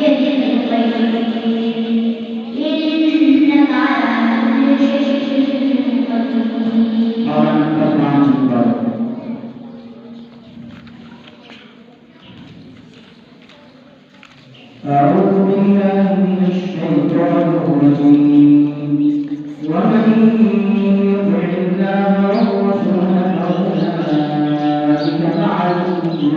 بيده الخير إنك على كل شيء قدير. أعوذ بالله من الشيطان الرجيم. ومن يطع الله والرسول فأولئك مع الذين